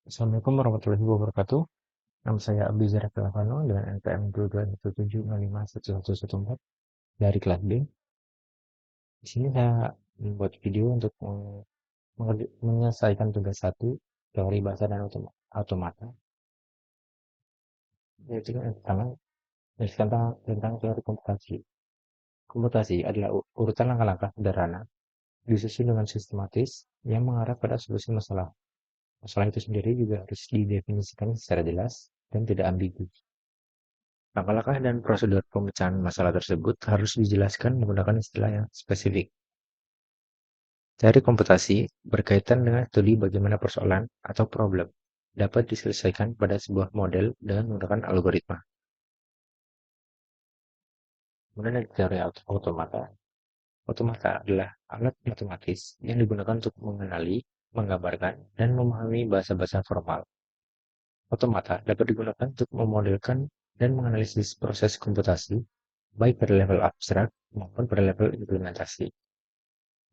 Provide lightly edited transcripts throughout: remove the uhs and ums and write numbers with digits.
Assalamualaikum warahmatullahi wabarakatuh. Nama saya Abdul Ravano dengan NPM 2217651114 dari kelas B. Di sini saya membuat video untuk menyelesaikan tugas satu teori bahasa dan automata. Yaitu yang pertama, tentang teori komputasi. Komputasi adalah urutan langkah-langkah sederhana disusun dengan sistematis yang mengarah pada solusi masalah. Masalah itu sendiri juga harus didefinisikan secara jelas dan tidak ambigu. Langkah-langkah dan prosedur pemecahan masalah tersebut harus dijelaskan menggunakan istilah yang spesifik. Teori komputasi berkaitan dengan studi bagaimana persoalan atau problem dapat diselesaikan pada sebuah model dengan menggunakan algoritma. Kemudian ada teori automata. Automata adalah alat matematis yang digunakan untuk mengenali, menggambarkan, dan memahami bahasa-bahasa formal. Automata dapat digunakan untuk memodelkan dan menganalisis proses komputasi, baik pada level abstrak maupun pada level implementasi.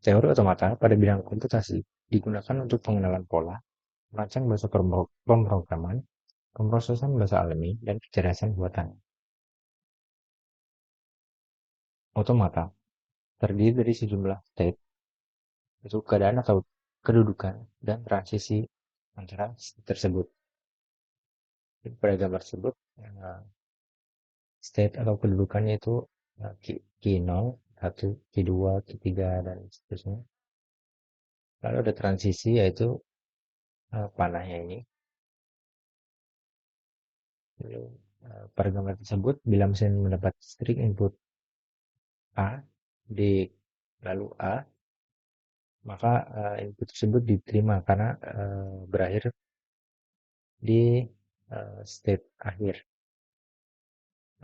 Teori otomata pada bidang komputasi digunakan untuk pengenalan pola, merancang bahasa pemrograman, pemrosesan bahasa alami, dan kecerdasan buatan. Otomata terdiri dari sejumlah state, yaitu keadaan atau kedudukan, dan transisi antara state tersebut. Pada gambar tersebut, state atau kedudukannya itu Q0, 1, Q2, Q3, dan seterusnya. Lalu ada transisi yaitu panahnya ini. Lalu, pada gambar tersebut, bila mesin mendapat string input A, D, lalu A, maka input tersebut diterima karena berakhir di state akhir.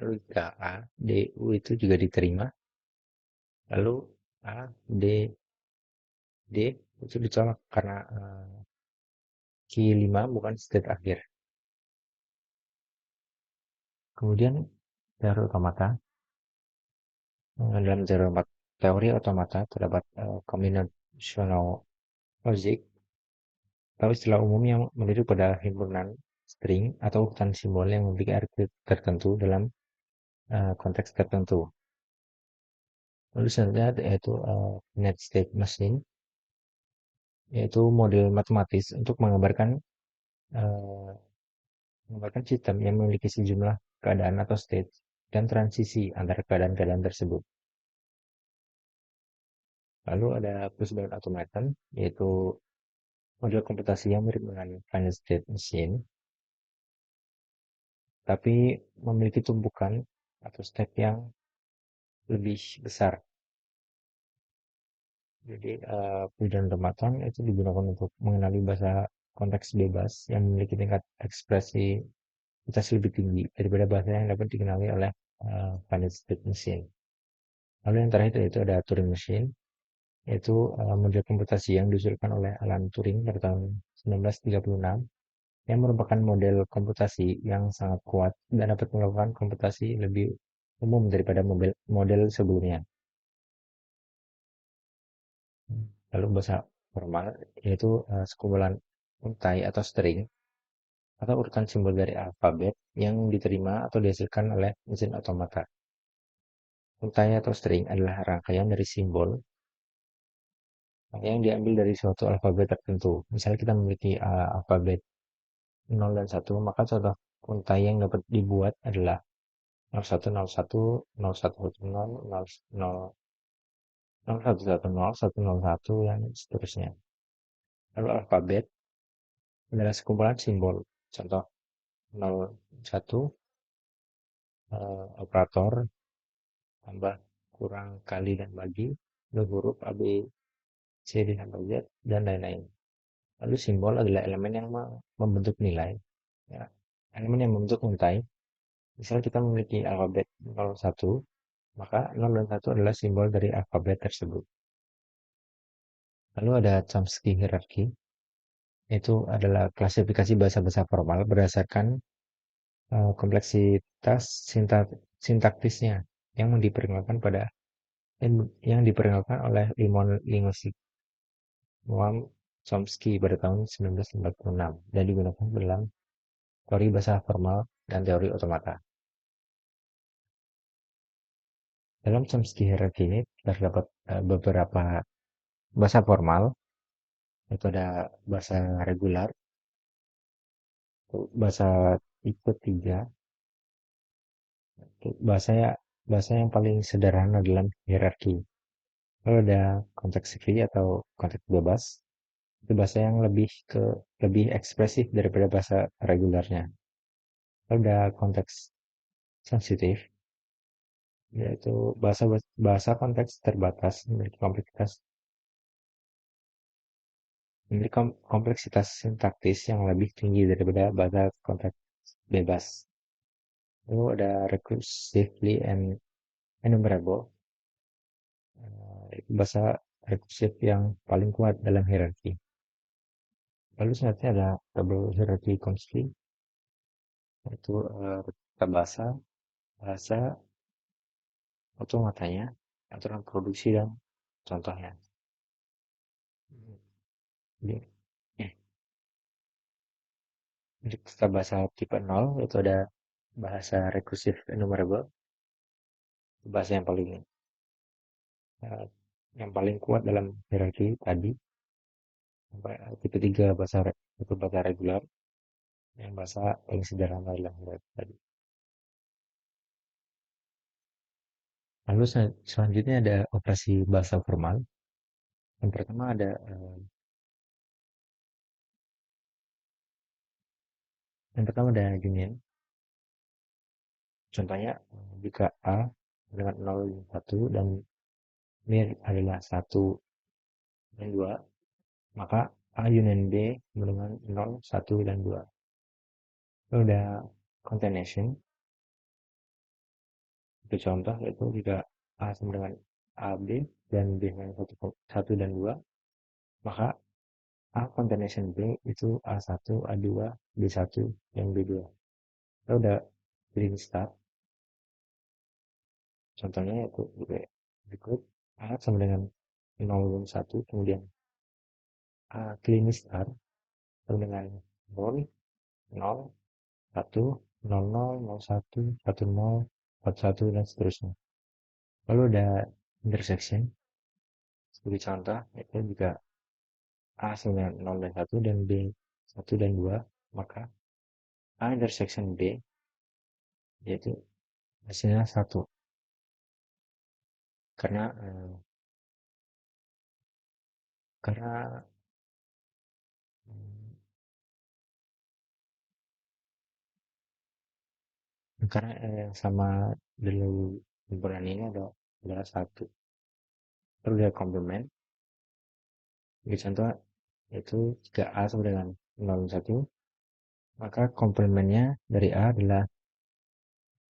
Lalu jika A, D, U itu juga diterima, lalu A, D, D itu ditolak karena Q5 bukan state akhir. Kemudian teori otomata. Dalam teori otomata terdapat combinational logic atau istilah umum yang merujuk pada himpunan string atau urutan simbol yang memiliki arti tertentu dalam konteks tertentu. Lalu selanjutnya yaitu net state machine, yaitu model matematis untuk menggambarkan sistem yang memiliki sejumlah keadaan atau state dan transisi antara keadaan-keadaan tersebut. Lalu ada prosedural automation, yaitu model komputasi yang mirip dengan finite state machine, tapi memiliki tumpukan atau step yang lebih besar. Jadi, perbedaan tempatan itu digunakan untuk mengenali bahasa konteks bebas yang memiliki tingkat ekspresivitas lebih tinggi daripada bahasa yang dapat dikenali oleh finite state machine. Lalu yang terakhir itu ada Turing machine, yaitu model komputasi yang diusulkan oleh Alan Turing pada tahun 1936 yang merupakan model komputasi yang sangat kuat dan dapat melakukan komputasi lebih umum daripada model sebelumnya. Lalu bahasa formal yaitu sekumpulan untai atau string atau urutan simbol dari alfabet yang diterima atau dihasilkan oleh mesin otomata. Untai atau string adalah rangkaian dari simbol yang diambil dari suatu alfabet tertentu. Misalnya kita memiliki alfabet 0 dan 1, maka contoh untai yang dapat dibuat adalah 0101, 0110, 0110, 101, dan seterusnya. Lalu alfabet adalah sekumpulan simbol. Contoh 01 operator tambah kurang kali dan bagi, lalu huruf A, B, C, D sampai Z, dan lain-lain. Lalu simbol adalah elemen yang membentuk nilai. Ya. Elemen yang membentuk untai. Misalnya kita memiliki alfabet 01, maka 0 dan 1 adalah simbol dari alfabet tersebut. Lalu ada Chomsky hierarchy, itu adalah klasifikasi bahasa-bahasa formal berdasarkan kompleksitas sintaktisnya yang diperkenalkan oleh ilmuwan linguistik Noam Chomsky pada tahun 1946 dan digunakan dalam teori bahasa formal dan teori otomata. Dalam Chomsky hierarchy ini terdapat beberapa bahasa formal, itu ada bahasa regular, bahasa tipe 3, bahasa yang paling sederhana dalam hierarki. Lalu ada konteks free atau konteks bebas, itu bahasa yang lebih ekspresif daripada bahasa regularnya. Lalu ada konteks sensitif, yaitu bahasa konteks terbatas memiliki kompleksitas sintaktis yang lebih tinggi daripada bahasa konteks bebas. Lalu ada recursively and enumerable, itu bahasa rekursif yang paling kuat dalam hierarki. Lalu selanjutnya ada double hierarchy constraint, yaitu bahasa bahasa otomatanya, aturan produksi dan contohnya. Jadi, untuk bahasa tipe 0 itu ada bahasa recursive enumerable, bahasa eh, yang paling kuat dalam hierarki tadi. Tipe 3 itu bahasa regular, yang bahasa paling sederhana dalam hierarki tadi. Lalu selanjutnya ada operasi bahasa formal. Yang pertama ada union. Contohnya jika A dengan 0 dan 1 dan B adalah 1 dan 2, maka A union B dengan 0, 1 dan 2. Lalu ada concatenation. Itu contoh yaitu jika A sama dengan AB dan B dengan 1 dan 2, maka A concatenation B itu A1, A2, B1, dan B2. Lalu ada clean start. Contohnya yaitu berikut A sama dengan 0 dan 1, kemudian A clean start sama dengan 0, 0, 1, 0, 0, 0, 1, 1, 0, 4, 1, dan seterusnya. Lalu ada intersection. Sebagai contoh, yaitu jika A sama dengan 0 dan 1 dan B 1 dan 2, maka A intersection B yaitu hasilnya 1. Karena eh, karena hmm, karena yang sama dalam himpunan ini adalah 1. Lalu ada komplement. Sebagai contoh, yaitu jika A sama dengan 0 dan 1, maka komplementnya dari A adalah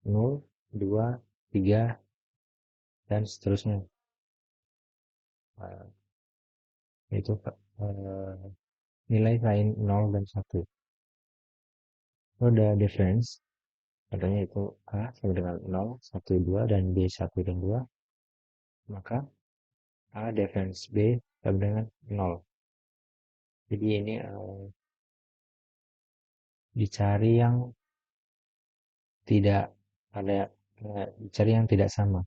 0, 2, 3, dan seterusnya. Eh, Itu nilai lain 0 dan 1. Lalu ada difference. Contohnya itu A sama dengan 0, 1, 2, dan B 1 dan 2. Maka A difference B sama dengan 0. Jadi ini dicari yang tidak ada, dicari yang tidak sama.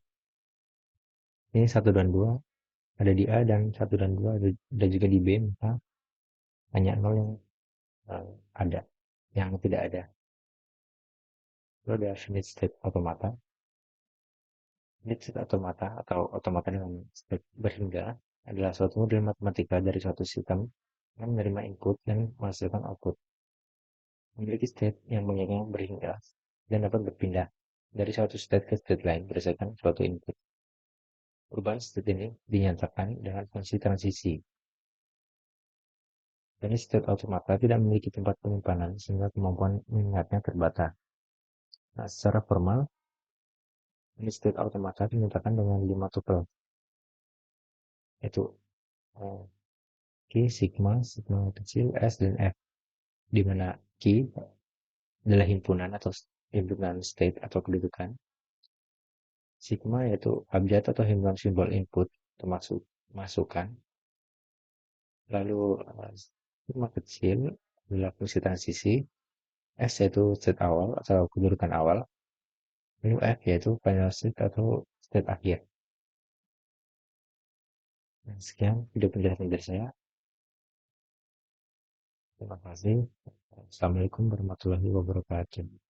Ini 1 dan 2 ada di A dan 1 dan 2 ada juga di B, maka hanya 0 yang ada, yang tidak ada. Lalu ada finite state automata. Finite state automata atau otomata dengan state berhingga adalah suatu model matematika dari suatu sistem yang menerima input dan menghasilkan output. Memiliki state yang banyaknya berhingga dan dapat berpindah dari suatu state ke state lain berdasarkan suatu input. Perubahan state ini dinyatakan dengan fungsi transisi. Dan state automata tidak memiliki tempat penyimpanan sehingga kemampuan mengingatnya terbatas. Nah, secara formal, state automata dinyatakan dengan 5 tuple, yaitu Q, sigma, sigma kecil, S, dan F, di mana Q adalah himpunan atau himpunan state atau kedudukan. Sigma yaitu abjad atau himpunan simbol input termasuk masukan. Lalu skema kecil adalah fungsi transisi, S yaitu state awal atau kedudukan awal, lalu F yaitu final state atau state akhir. Nah, sekian video penjelasan dari saya. Terima kasih. Assalamualaikum warahmatullahi wabarakatuh.